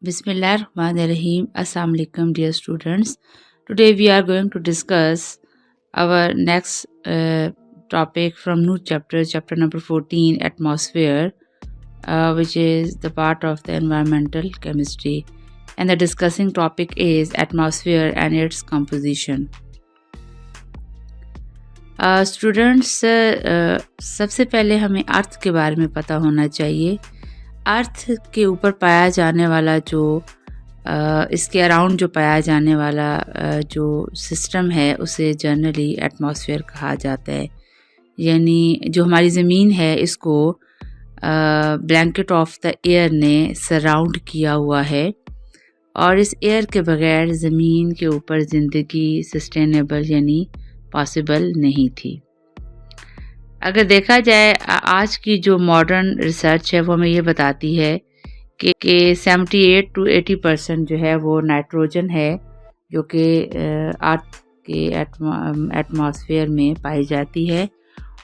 Bismillahirrahmanirrahim. Assalamu alaikum, dear students. Today we are going to discuss our next topic from new chapter number 14, Atmosphere, which is the part of the environmental chemistry. And the discussing topic is atmosphere and its composition. Students सबसे पहले हमें अर्थ के बारे में पता होना चाहिए। अर्थ के ऊपर पाया जाने वाला जो इसके अराउंड जो पाया जाने वाला जो सिस्टम है उसे जनरली एटमॉस्फेयर कहा जाता है। यानी जो हमारी ज़मीन है इसको ब्लैंकेट ऑफ द एयर ने सराउंड किया हुआ है और इस एयर के बगैर ज़मीन के ऊपर ज़िंदगी सस्टेनेबल यानी पॉसिबल नहीं थी। अगर देखा जाए आज की जो मॉडर्न रिसर्च है वो हमें ये बताती है कि 78 to 80% जो है वो नाइट्रोजन है जो कि अर्थ के एटमॉस्फेयर में पाई जाती है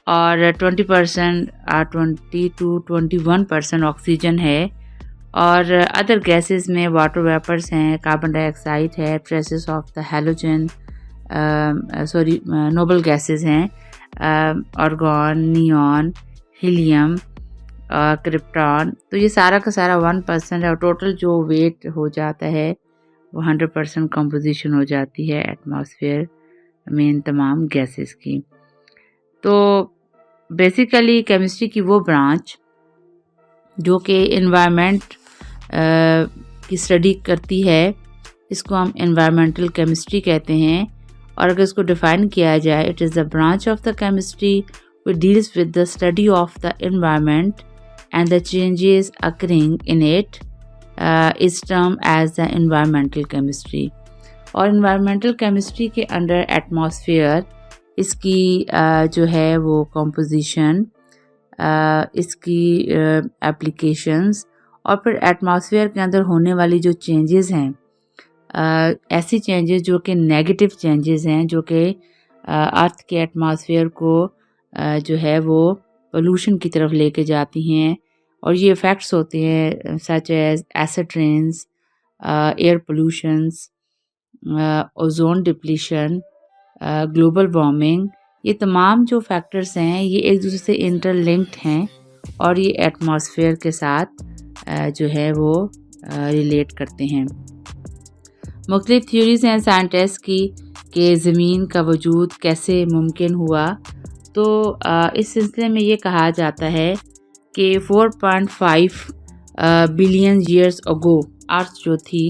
और 20% 20 to 21% ऑक्सीजन है और अदर गैसेस में वाटर वेपर्स हैं, कार्बन डाइऑक्साइड है, traces of the halogen noble gases हैं, आर्गॉन, नियॉन, हीलियम, क्रिप्टॉन। तो ये सारा का सारा 1% है और टोटल जो वेट हो जाता है वो 100% कंपोजिशन हो जाती है एटमॉस्फेयर में इन तमाम गैसेस की। तो बेसिकली केमिस्ट्री की वो ब्रांच जो कि एनवायरनमेंट की स्टडी करती है इसको हम एनवायरमेंटल केमिस्ट्री कहते हैं। और अगर इसको डिफाइन किया जाए, it is the branch of the chemistry which deals with the study of the environment and the changes occurring in it is term as the environmental chemistry. और एनवायरमेंटल केमिस्ट्री के under atmosphere इसकी जो है वो composition, इसकी applications और फिर atmosphere के अंदर होने वाली जो चेंजेस हैं, ऐसी चेंजेस जो कि नेगेटिव चेंजेस हैं जो कि अर्थ के एटमॉस्फेयर को जो है वो पोल्यूशन की तरफ लेके जाती हैं और ये इफ़ेक्ट्स होते हैं such as acid rains, air pollutions, ozone depletion, global warming. ये तमाम जो फैक्टर्स हैं ये एक दूसरे से इंटरलिंक्ड हैं और ये एटमॉस्फेयर के साथ जो है वो रिलेट करते हैं। मुख्तलिफ थ्योरीज हैं साइंटिस्ट की कि ज़मीन का वजूद कैसे मुमकिन हुआ। तो इस सिलसिले में ये कहा जाता है कि 4.5 बिलियन ईयर्स अगो अर्थ जो थी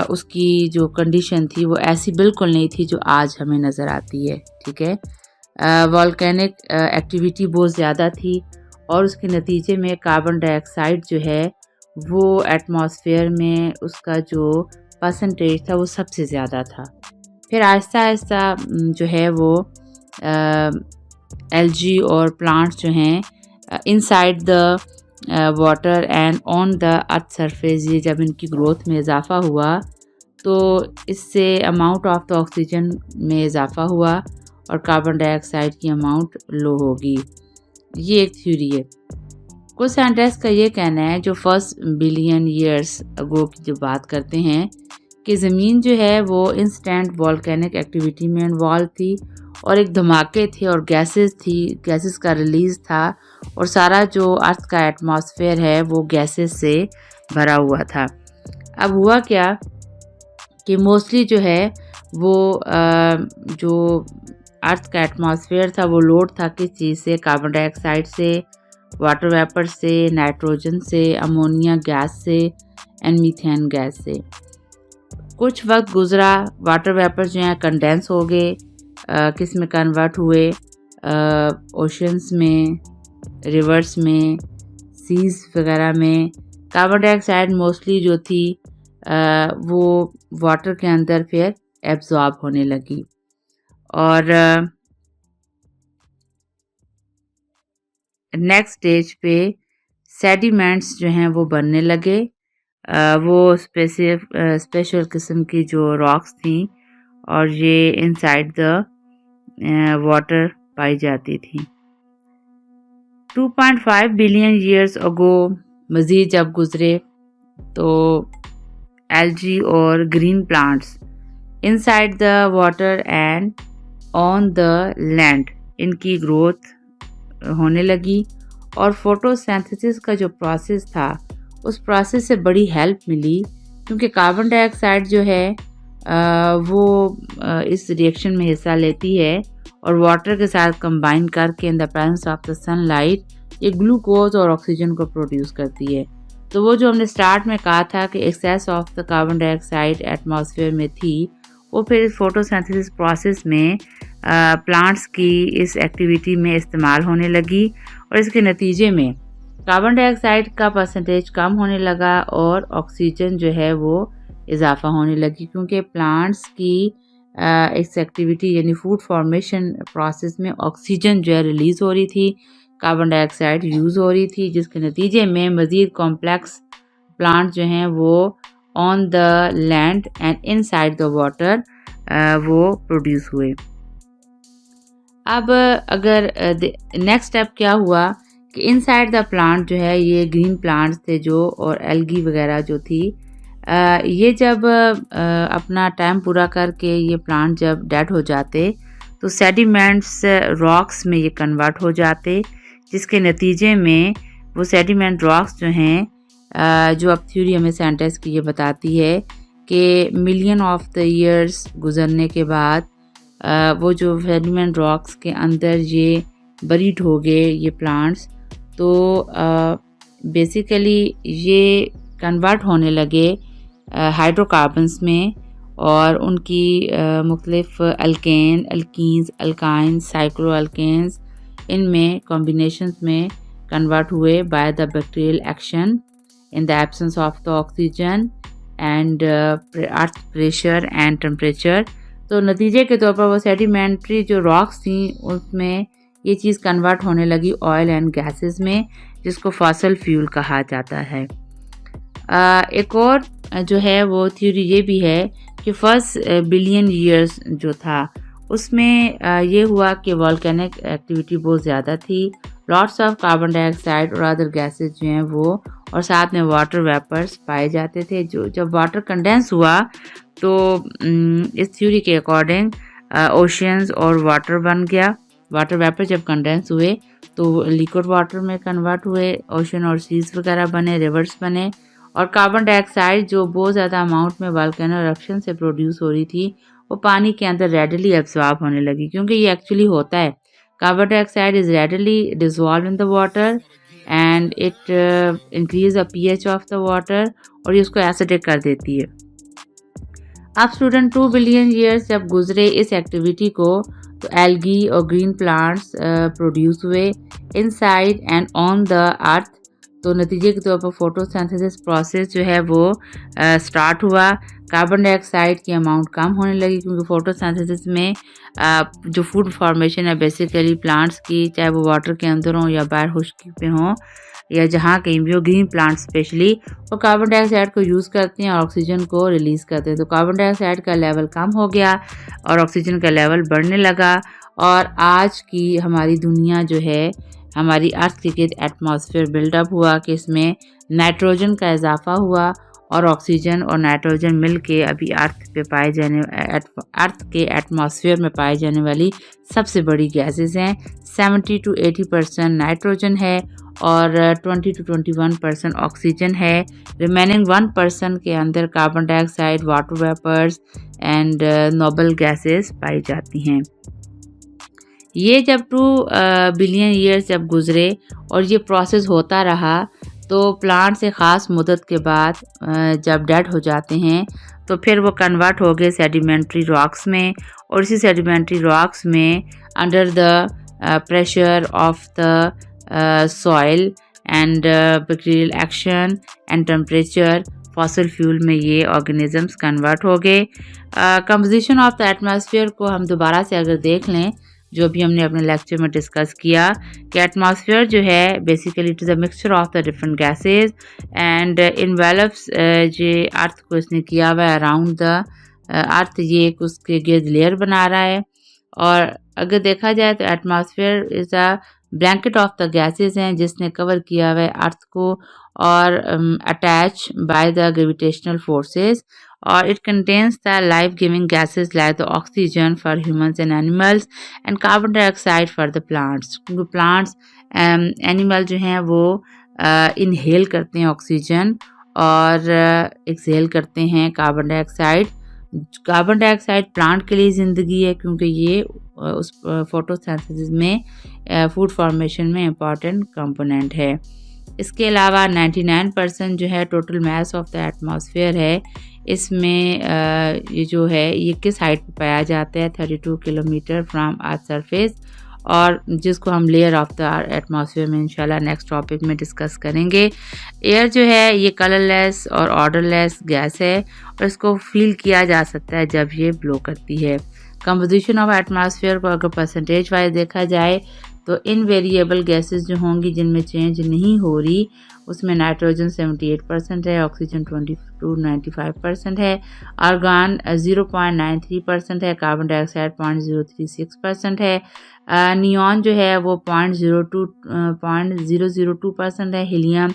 उसकी जो कंडीशन थी वो ऐसी बिल्कुल नहीं थी जो आज हमें नज़र आती है। ठीक है, वॉल्केनिक एक्टिविटी बहुत ज़्यादा थी और उसके नतीजे में कार्बन डाइऑक्साइड जो है वो एटमॉस्फेयर में उसका जो परसेंटेज था वो सबसे ज़्यादा था। फिर आहिस्ता आहिस्ता जो है वो एल्गी और प्लांट्स जो हैं inside the water and on the earth surface, ये जब इनकी ग्रोथ में इजाफ़ा हुआ तो इससे अमाउंट ऑफ द ऑक्सीजन में इजाफ़ा हुआ और कार्बन डाइऑक्साइड की अमाउंट लो होगी। ये एक थ्योरी है। कुछ साइंटिस्ट का ये कहना है जो फर्स्ट बिलियन ईयर्स अगो की जो बात करते हैं कि ज़मीन जो है वो इंस्टेंट वॉल्केनिक एक्टिविटी में इन्वॉल्व थी और एक धमाके थे और गैसेस थी, गैसेस का रिलीज़ था और सारा जो अर्थ का एटमॉस्फेयर है वो गैसेस से भरा हुआ था। अब हुआ क्या कि मोस्टली जो है वो जो अर्थ का एटमॉस्फेयर था वो लोड था किस चीज़ से, कार्बन डाइऑक्साइड से, वाटर वेपर से, नाइट्रोजन से, अमोनिया गैस से एंड मीथेन गैस से। कुछ वक्त गुजरा, वाटर वेपर जो हैं कंडेंस हो गए, किस में कन्वर्ट हुए, ओशंस में, रिवर्स में, सीज वगैरह में। कार्बन डाइऑक्साइड मोस्टली जो थी वो वाटर के अंदर फिर एब्जॉर्ब होने लगी और नेक्स्ट स्टेज पे सेडिमेंट्स जो हैं वो बनने लगे। वो स्पेशल किस्म की जो रॉक्स थी और ये इनसाइड द वाटर पाई जाती थी। 2.5 बिलियन ईयर्स अगो मज़ीद जब गुज़रे तो algae और green plants inside the water and on the land इनकी ग्रोथ होने लगी और फोटोसिंथेसिस का जो प्रोसेस था उस प्रोसेस से बड़ी हेल्प मिली क्योंकि कार्बन डाइऑक्साइड जो है वो इस रिएक्शन में हिस्सा लेती है और वाटर के साथ कंबाइन करके in the presence of the sunlight ये ग्लूकोज और ऑक्सीजन को प्रोड्यूस करती है। तो वो जो हमने स्टार्ट में कहा था कि excess of the carbon dioxide atmosphere में थी वो फिर फोटोसिंथेसिस प्रोसेस में प्लांट्स की इस एक्टिविटी में इस्तेमाल होने लगी और इसके नतीजे में कार्बन डाइऑक्साइड का परसेंटेज कम होने लगा और ऑक्सीजन जो है वो इजाफा होने लगी क्योंकि प्लांट्स की इस एक्टिविटी यानी फूड फॉर्मेशन प्रोसेस में ऑक्सीजन जो है रिलीज़ हो रही थी, कार्बन डाइऑक्साइड यूज़ हो रही थी, जिसके नतीजे में मज़ीद कॉम्प्लेक्स प्लांट जो हैं वो on the land and inside the water वो प्रोड्यूस हुए। अब अगर नेक्स्ट स्टेप क्या हुआ कि इनसाइड द प्लांट जो है ये ग्रीन प्लांट्स थे जो और एल्गी वगैरह जो थी ये जब अपना टाइम पूरा करके ये प्लांट जब डेड हो जाते तो सेडिमेंट्स रॉक्स में ये कन्वर्ट हो जाते जिसके नतीजे में वो सेडिमेंट रॉक्स जो हैं जो अब थ्योरी हमें साइंटिस्ट की ये बताती है कि मिलियन ऑफ द ईयर्स गुजरने के बाद वो जो सेडिमेंट रॉक्स के अंदर ये बरीड हो गए ये प्लांट्स तो बेसिकली ये कन्वर्ट होने लगे हाइड्रोकार्बन्स में और उनकी मुख्तलिफ alkane alkenes alkynes cyclo alkanes इनमें कॉम्बिनेशंस में कन्वर्ट हुए by the bacterial action in the absence of the oxygen and earth pressure and temperature. तो नतीजे के तौर पर वो सेडिमेंट्री जो रॉक्स थी उसमें ये चीज़ कन्वर्ट होने लगी ऑयल एंड गैसेस में जिसको फॉसल फ्यूल कहा जाता है। एक और जो है वो थ्योरी ये भी है कि फर्स्ट बिलियन ईयर्स जो था उसमें ये हुआ कि वॉल्केनिक एक्टिविटी बहुत ज़्यादा थी, लॉट्स ऑफ कार्बन डाइऑक्साइड और अदर गैसेस जो हैं वो और साथ में वाटर वेपर्स पाए जाते थे। जो जब वाटर कंडेंस हुआ तो इस थ्योरी के अकॉर्डिंग ओशियंस और वाटर बन गया। वाटर वेपर जब कंडेंस हुए तो लिक्विड वाटर में कन्वर्ट हुए, ओशन और सीज वगैरह बने, रिवर्स बने और कार्बन डाइऑक्साइड जो बहुत ज़्यादा अमाउंट में वोल्केनो इरप्शन से प्रोड्यूस हो रही थी वो पानी के अंदर रेडिली एब्जॉर्ब होने लगी क्योंकि ये एक्चुअली होता है। Carbon dioxide is readily dissolve in the water and it increase the pH of the water और ये उसको एसिडिक कर देती है। अब स्टूडेंट 2 बिलियन ईयर्स जब गुजरे इस एक्टिविटी को तो एल्गी और ग्रीन प्लांट्स प्रोड्यूस हुए inside and on the earth. तो नतीजे के तौर पर फोटोसिंथेसिस प्रोसेस जो है वो स्टार्ट हुआ। कार्बन डाइऑक्साइड की अमाउंट कम होने लगी क्योंकि फोटोसिंथेसिस में जो फूड फॉर्मेशन है बेसिकली प्लांट्स की, चाहे वो वाटर के अंदर हों या बाहर खुश्की पे हों या जहाँ कहीं भी हो, ग्रीन प्लांट स्पेशली वो कार्बन डाइऑक्साइड को यूज़ करते हैं और ऑक्सीजन को रिलीज़ करते हैं। तो कार्बन डाइऑक्साइड का लेवल कम हो गया और ऑक्सीजन का लेवल बढ़ने लगा और आज की हमारी दुनिया जो है हमारी अर्थ के गिर्द एटमॉस्फेयर बिल्डअप हुआ कि इसमें नाइट्रोजन का इजाफा हुआ और ऑक्सीजन और नाइट्रोजन मिल के अभी अर्थ के एटमॉस्फेयर में पाए जाने वाली सबसे बड़ी गैसेस हैं। 70 to 80% नाइट्रोजन है और 20 to 21% ऑक्सीजन है। रिमेनिंग 1% के अंदर carbon dioxide, water vapours and noble gases पाई जाती हैं। ये जब 2 बिलियन ईयर्स जब गुजरे और ये प्रोसेस होता रहा तो प्लांट से ख़ास मुद्दत के बाद जब डेड हो जाते हैं तो फिर वो कन्वर्ट हो गए सेडिमेंट्री रॉक्स में और इसी सेडिमेंट्री रॉक्स में under the pressure of the soil and bacterial action and temperature fossil fuel में ये ऑर्गेनिजम्स कन्वर्ट हो गए। कंपोजिशन ऑफ द एटमॉस्फेयर को हम दोबारा से अगर देख लें जो भी हमने अपने लेक्चर में डिस्कस किया कि एटमॉस्फेयर जो है basically it is a mixture of the different gases and envelopes जो अर्थ को इसने किया हुआ है अराउंड द अर्थ, ये एक उसके गिर्द लेयर बना रहा है। और अगर देखा जाए तो atmosphere is a blanket of the gases हैं जिसने कवर किया हुआ है अर्थ को और attach by the gravitational forces, और it contains the life giving gases like the oxygen for humans and animals and carbon dioxide for the plants, क्योंकि plants animal जो हैं वो इनहेल करते हैं ऑक्सीजन और एक्सहेल करते हैं carbon dioxide. Carbon dioxide plant के लिए ज़िंदगी है क्योंकि ये उस फोटोसिंथेसिस में फूड फॉर्मेशन में इम्पॉर्टेंट कंपोनेंट है। इसके अलावा 99% जो है total mass of the atmosphere है, इसमें ये जो है ये किस हाइट पे पाया जाता है 32 किलोमीटर फ्रॉम अर्थ सरफेस, और जिसको हम लेयर ऑफ द एटमॉस्फेयर में इंशाल्लाह नेक्स्ट टॉपिक में डिस्कस करेंगे। एयर जो है ये कलरलेस और ऑर्डरलेस गैस है और इसको फील किया जा सकता है जब ये ब्लो करती है। कंपोजिशन ऑफ एटमॉस्फेयर को अगर परसेंटेज वाइज देखा जाए तो इनवेरिएबल गैसेस जो होंगी जिनमें चेंज नहीं हो रही, उसमें नाइट्रोजन 78% है, ऑक्सीजन 22-95% है, आर्गन 0.93% है, कार्बन डाइऑक्साइड 0.036% है, नियॉन जो है वो 0.002% है, हीलियम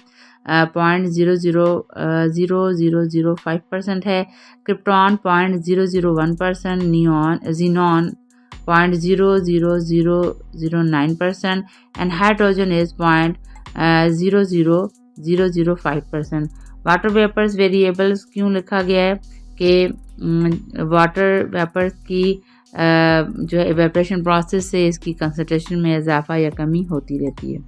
0.00005% है, krypton 0.001%, xenon 0.00009% and hydrogen is 0.00005%। Water vapours variables क्यों लिखा गया है कि वाटर वेपर्स की जो है एवेपोरेशन प्रोसेस से इसकी कंसंट्रेशन में इजाफा या कमी होती रहती है।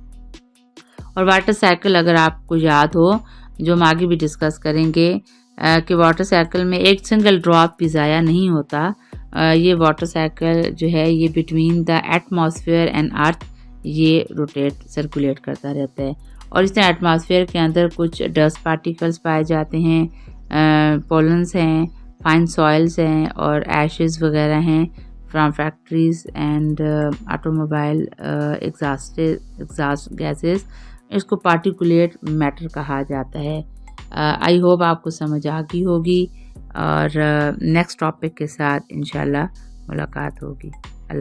और वाटर साइकिल अगर आपको याद हो, जो हम आगे भी डिस्कस करेंगे कि वाटर साइकिल में एक सिंगल ड्रॉप भी ज़ाया नहीं होता। ये वाटर साइकिल जो है ये between the atmosphere and earth ये रोटेट सर्कुलेट करता रहता है। और इस तरह एटमॉस्फेयर के अंदर कुछ डस्ट पार्टिकल्स पाए जाते हैं, पोलन्स हैं, फाइन सॉइल्स हैं और एशेस वगैरह हैं from factories and automobile exhaust gases. इसको पार्टिकुलेट मैटर कहा जाता है। आई होप आपको समझ आ गई होगी और नेक्स्ट टॉपिक के साथ इंशाल्लाह मुलाकात होगी।